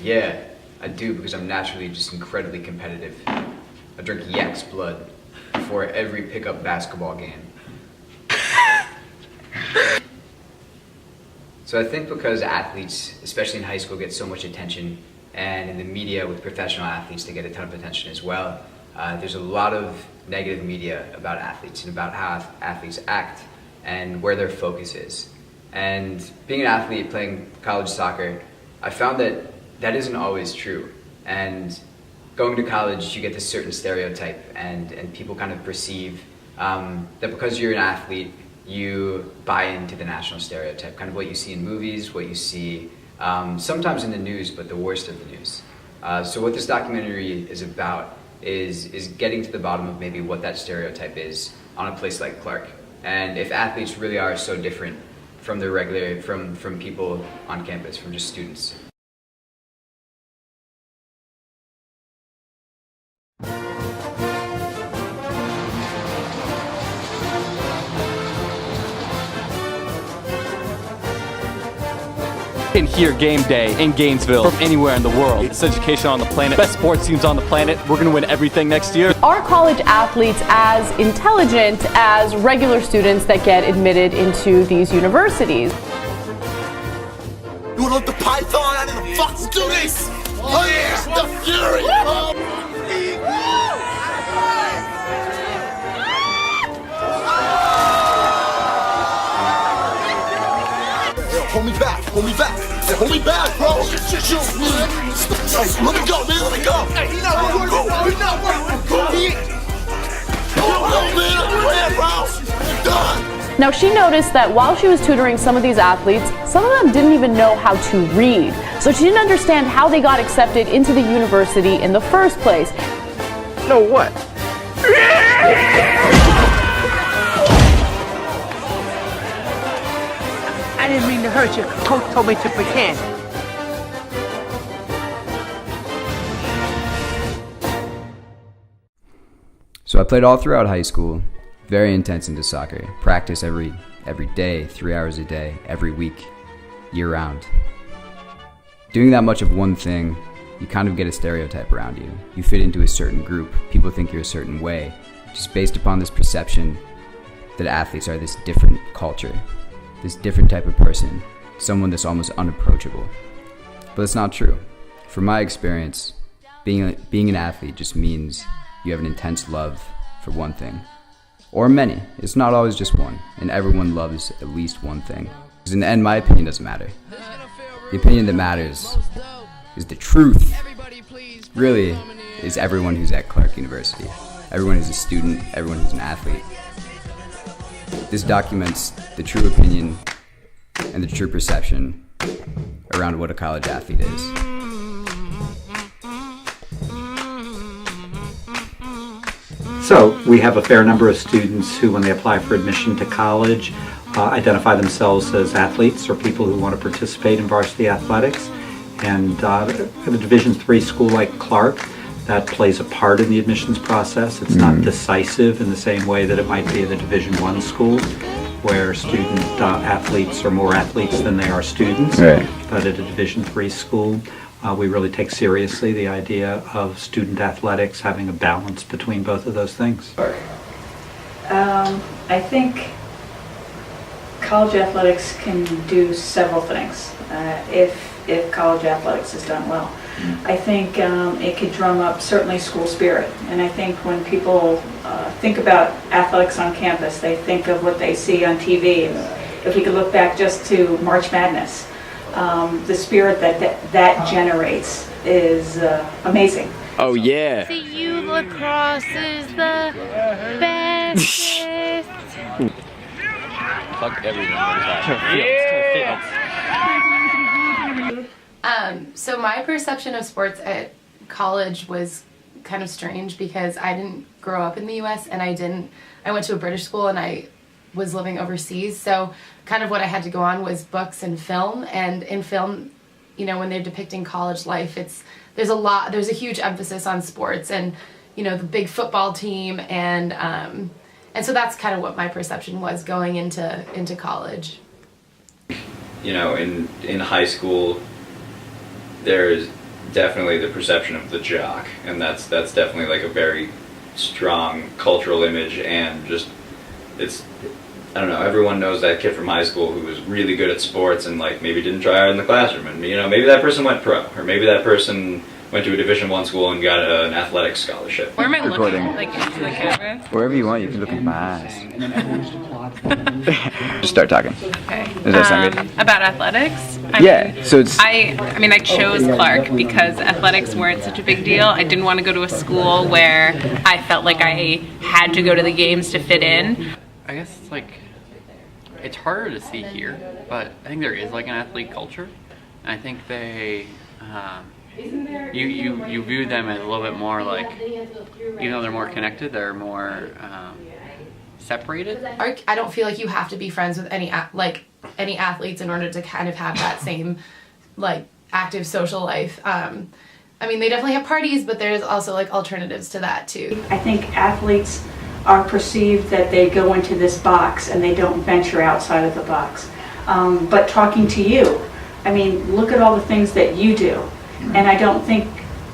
Yeah, I do because I'm naturally just incredibly competitive. I drink yak's blood before every pickup basketball game. So I think because athletes, especially in high school, get so much attention, and in the media with professional athletes, they get a ton of attention as well. There's a lot of negative media about athletes and about how athletes act and where their focus is. And being an athlete playing college soccer, I found that that isn't always true. And going to college, you get this certain stereotype, and people kind of perceive that because you're an athlete, you buy into the national stereotype, kind of what you see in movies, what you see sometimes in the news, but the worst of the news. So what this documentary is about is getting to the bottom of maybe what that stereotype is on a place like Clark. And if athletes really are so different from the regular, from people on campus, from just students. Can hear game day in Gainesville from anywhere in the world. It's education on the planet. Best sports teams on the planet. We're gonna win everything next year. Are college athletes as intelligent as regular students that get admitted into these universities? You want the python? I need to fucking do this! Oh yeah! The fury! Hold me back, hold me back. Hey, hold me back, bro. Shoot. Hey, let me go, man, let me go. Hey, he's not working. He's not working. No, man, I'm red, bro. You're done. Now, she noticed that while she was tutoring some of these athletes, some of them didn't even know how to read. So she didn't understand how they got accepted into the university in the first place. No what? I didn't mean to hurt you. Coach told me to pretend. So I played all throughout high school, very intense into soccer. Practice every day, 3 hours a day, every week, year round. Doing that much of one thing, you kind of get a stereotype around you. You fit into a certain group. People think you're a certain way, just based upon this perception that athletes are this different culture, this different type of person, someone that's almost unapproachable. But it's not true. From my experience, being an athlete just means you have an intense love for one thing. Or many. It's not always just one. And everyone loves at least one thing. Because in the end, my opinion doesn't matter. The opinion that matters is the truth. Really, is everyone who's at Clark University. Everyone who's a student, everyone who's an athlete. This documents the true opinion and the true perception around what a college athlete is. So we have a fair number of students who, when they apply for admission to college, identify themselves as athletes or people who want to participate in varsity athletics. And at a Division III school like Clark, that plays a part in the admissions process. It's not decisive in the same way that it might be at a Division I school, where student athletes are more athletes than they are students. Right. But at a Division III school, we really take seriously the idea of student athletics having a balance between both of those things. I think college athletics can do several things if college athletics is done well. I think it could drum up certainly school spirit, and I think when people think about athletics on campus, they think of what they see on TV. If we could look back just to March Madness, the spirit that generates is amazing. Oh yeah. CU lacrosse is the best. Fuck everyone. So my perception of sports at college was kind of strange because I didn't grow up in the US and I went to a British school and I was living overseas. So kind of what I had to go on was books and film. And in film, you know, when they're depicting college life, there's a huge emphasis on sports and, you know, the big football team and so that's kind of what my perception was going into college. You know, in high school, there's definitely the perception of the jock, and that's definitely like a very strong cultural image, and just it's, I don't know, everyone knows that kid from high school who was really good at sports and like maybe didn't try hard in the classroom, and you know, maybe that person went pro, or maybe that person went to a Division I school and got an athletics scholarship. Where am I looking? Like into the camera? Wherever you want, you can look at my eyes. Just start talking. Okay. Does that sound good? About athletics? So it's... I chose Clark because athletics weren't such a big deal. I didn't want to go to a school where I felt like I had to go to the games to fit in. I guess it's like, it's harder to see here, but I think there is like an athlete culture. And I think they, you view them as a little bit more like, even though they're more connected, they're more separated. I don't feel like you have to be friends with any athletes in order to kind of have that same like active social life. I mean, they definitely have parties, but there's also like alternatives to that too. I think athletes are perceived that they go into this box and they don't venture outside of the box. But talking to you, I mean, look at all the things that you do. And I don't think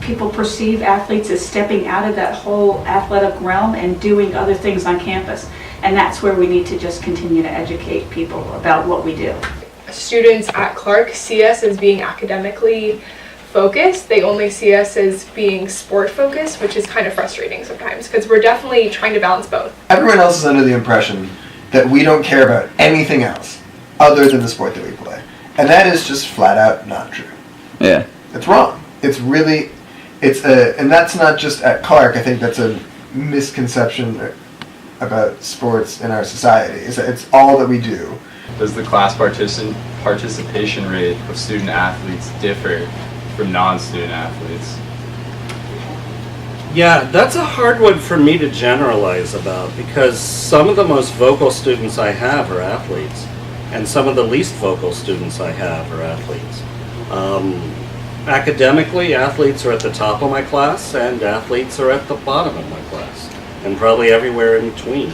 people perceive athletes as stepping out of that whole athletic realm and doing other things on campus. And that's where we need to just continue to educate people about what we do. Students at Clark see us as being academically focused. They only see us as being sport focused, which is kind of frustrating sometimes because we're definitely trying to balance both. Everyone else is under the impression that we don't care about anything else other than the sport that we play. And that is just flat out not true. Yeah. It's wrong. It's really, and that's not just at Clark. I think that's a misconception about sports in our society. It's all that we do. Does the class participation rate of student athletes differ from non-student athletes? Yeah, that's a hard one for me to generalize about because some of the most vocal students I have are athletes, and some of the least vocal students I have are athletes. Academically, athletes are at the top of my class, and athletes are at the bottom of my class, and probably everywhere in between.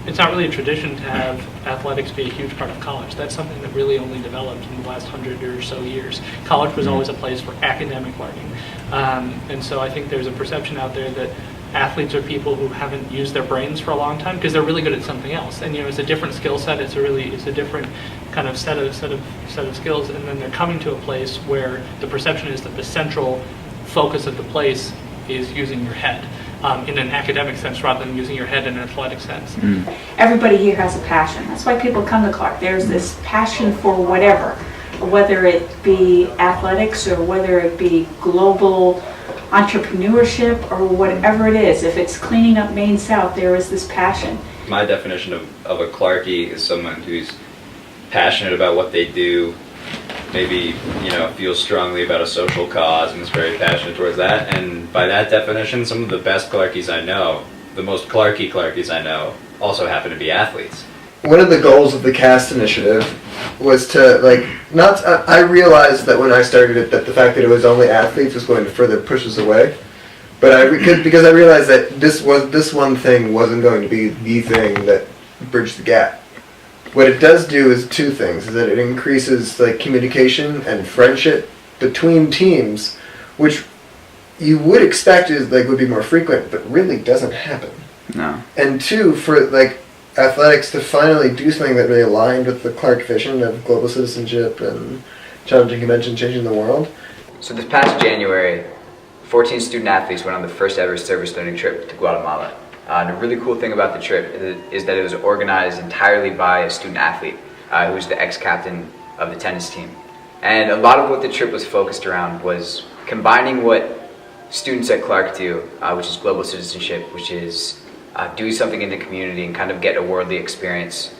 It's not really a tradition to have athletics be a huge part of college. That's something that really only developed in the last 100 or so years. College was always a place for academic learning. And so I think there's a perception out there that athletes are people who haven't used their brains for a long time because they're really good at something else. And you know, it's a different skill set. It's a different kind of set of skills. And then they're coming to a place where the perception is that the central focus of the place is using your head. In an academic sense rather than using your head in an athletic sense. Everybody here has a passion. That's why people come to Clark. There's this passion for whatever, whether it be athletics or whether it be global entrepreneurship or whatever it is. If it's cleaning up Maine South, there is this passion. My definition of a Clarkie is someone who's passionate about what they do, maybe, you know, feels strongly about a social cause and is very passionate towards that. And by that definition, some of the best Clarkies I know, the most Clarkies I know, also happen to be athletes. One of the goals of the CAST initiative was to, I realized that when I started it that the fact that it was only athletes was going to further push us away. But because I realized that this one thing wasn't going to be the thing that bridged the gap. What it does do is two things, is that it increases communication and friendship between teams, which you would expect would be more frequent, but really doesn't happen. No. And two, for athletics to finally do something that really aligned with the Clark vision of global citizenship and challenging convention, changing the world. So this past January, 14 student athletes went on the first ever service learning trip to Guatemala. The really cool thing about the trip is that it was organized entirely by a student athlete who was the ex-captain of the tennis team. And a lot of what the trip was focused around was combining what students at Clark do, which is global citizenship, which is doing something in the community and kind of get a worldly experience,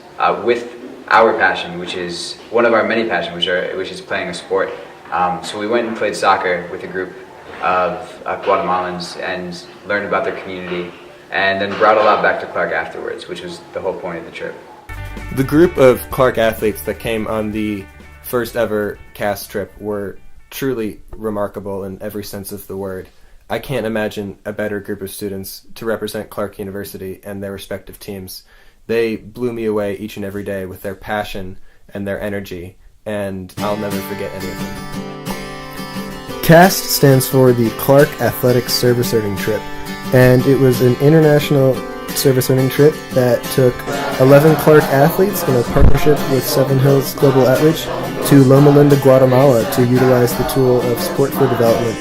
with our passion, which is one of our many passions, which is playing a sport. So we went and played soccer with a group of Guatemalans and learned about their community, and then brought a lot back to Clark afterwards, which was the whole point of the trip. The group of Clark athletes that came on the first ever CAST trip were truly remarkable in every sense of the word. I can't imagine a better group of students to represent Clark University and their respective teams. They blew me away each and every day with their passion and their energy, and I'll never forget any of them. CAST stands for the Clark Athletics Service Earning Trip, and it was an international service earning trip that took 11 Clark athletes in a partnership with Seven Hills Global Outreach to Loma Linda, Guatemala to utilize the tool of Sport for Development.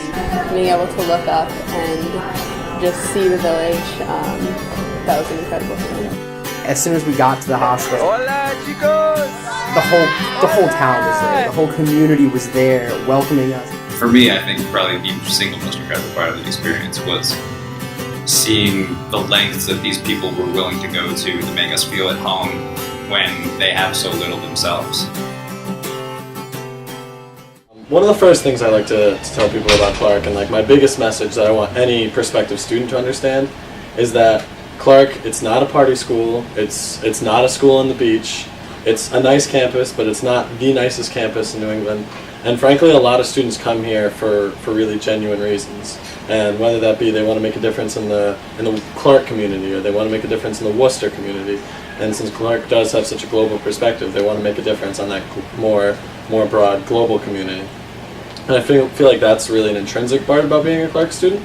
Being able to look up and just see the village, that was an incredible feeling. As soon as we got to the hospital, the whole town was there, the whole community was there welcoming us. For me, I think probably the single most incredible part of the experience was seeing the lengths that these people were willing to go to make us feel at home when they have so little themselves. One of the first things I like to tell people about Clark, and like my biggest message that I want any prospective student to understand, is that Clark, it's not a party school, it's not a school on the beach, it's a nice campus, but it's not the nicest campus in New England. And frankly, a lot of students come here for really genuine reasons. And whether that be they want to make a difference in the Clark community, or they want to make a difference in the Worcester community. And since Clark does have such a global perspective, they want to make a difference on that more broad global community. And I feel like that's really an intrinsic part about being a Clark student.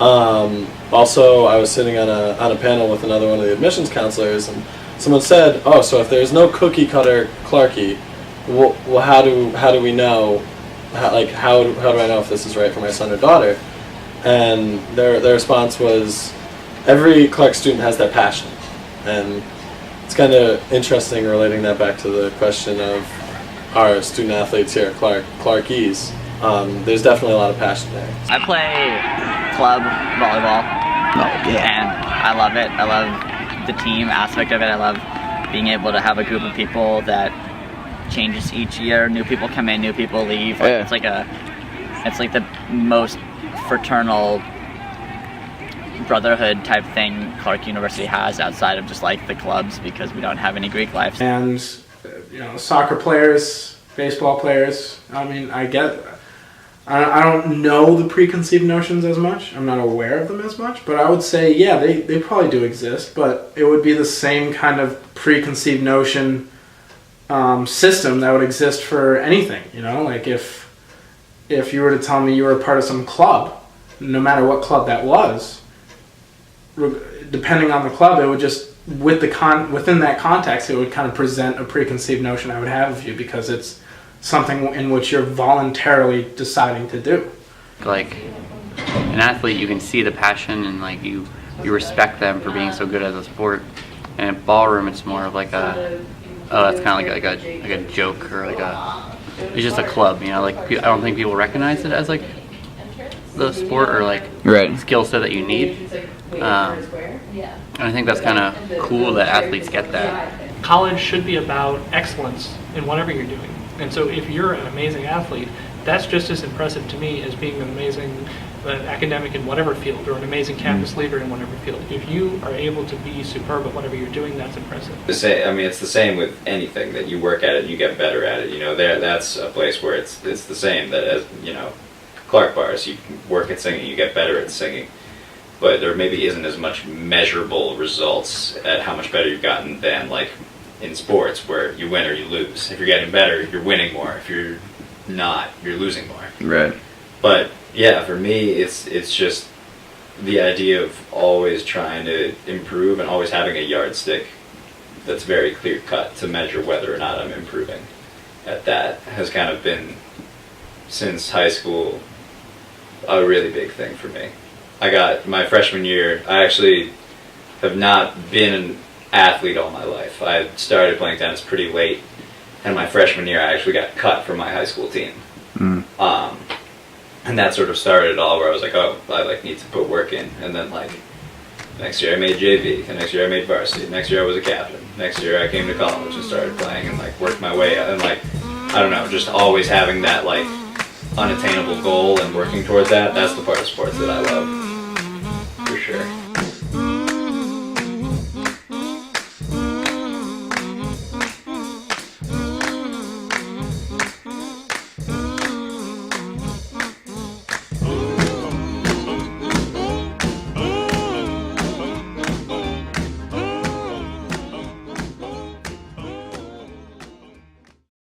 Also, I was sitting on a panel with another one of the admissions counselors, and someone said, "Oh, so if there's no cookie cutter Clarkie, well, how do we know? How do I know if this is right for my son or daughter?" And their response was, every Clark student has their passion. And it's kind of interesting relating that back to the question of our student athletes here at Clarkies. There's definitely a lot of passion there. I play club volleyball, and I love it. I love the team aspect of it. I love being able to have a group of people that changes each year. New people come in, new people leave. It's like the most fraternal brotherhood type thing Clark University has outside of just like the clubs, because we don't have any Greek life. And soccer players, baseball players, I mean, I don't know the preconceived notions as much. I'm not aware of them as much, but I would say, yeah, they probably do exist, but it would be the same kind of preconceived notion system that would exist for anything, like if you were to tell me you were a part of some club, no matter what club that was, depending on the club, it would just, within that context, it would kind of present a preconceived notion I would have of you, because it's something in which you're voluntarily deciding to do. Like an athlete, you can see the passion, and like you respect them for being so good at the sport. And in ballroom, it's more of like that's kind of like a joke, or it's just a club, Like I don't think people recognize it as like the sport or like skill set that you need. And I think that's kind of cool that athletes get that. College should be about excellence in whatever you're doing. And so if you're an amazing athlete, that's just as impressive to me as being an amazing academic in whatever field, or an amazing campus leader in whatever field. If you are able to be superb at whatever you're doing, that's impressive. It's the same with anything that you work at it, you get better at it. That's a place where it's the same. That as Clark bars, you work at singing, you get better at singing, but there maybe isn't as much measurable results at how much better you've gotten than like in sports, where you win or you lose. If you're getting better, you're winning more. If you're not, you're losing more. Right. But yeah, for me, it's just the idea of always trying to improve and always having a yardstick that's very clear cut to measure whether or not I'm improving at that has kind of been, since high school, a really big thing for me. I got my freshman year, I actually have not been an athlete all my life. I started playing tennis pretty late, and my freshman year I actually got cut from my high school team. And that sort of started it all, where I was like, oh, I need to put work in. And then next year I made JV, the next year I made varsity, next year I was a captain, next year I came to college and started playing and worked my way up. And I don't know, just always having that unattainable goal and working towards that, that's the part of sports that I love.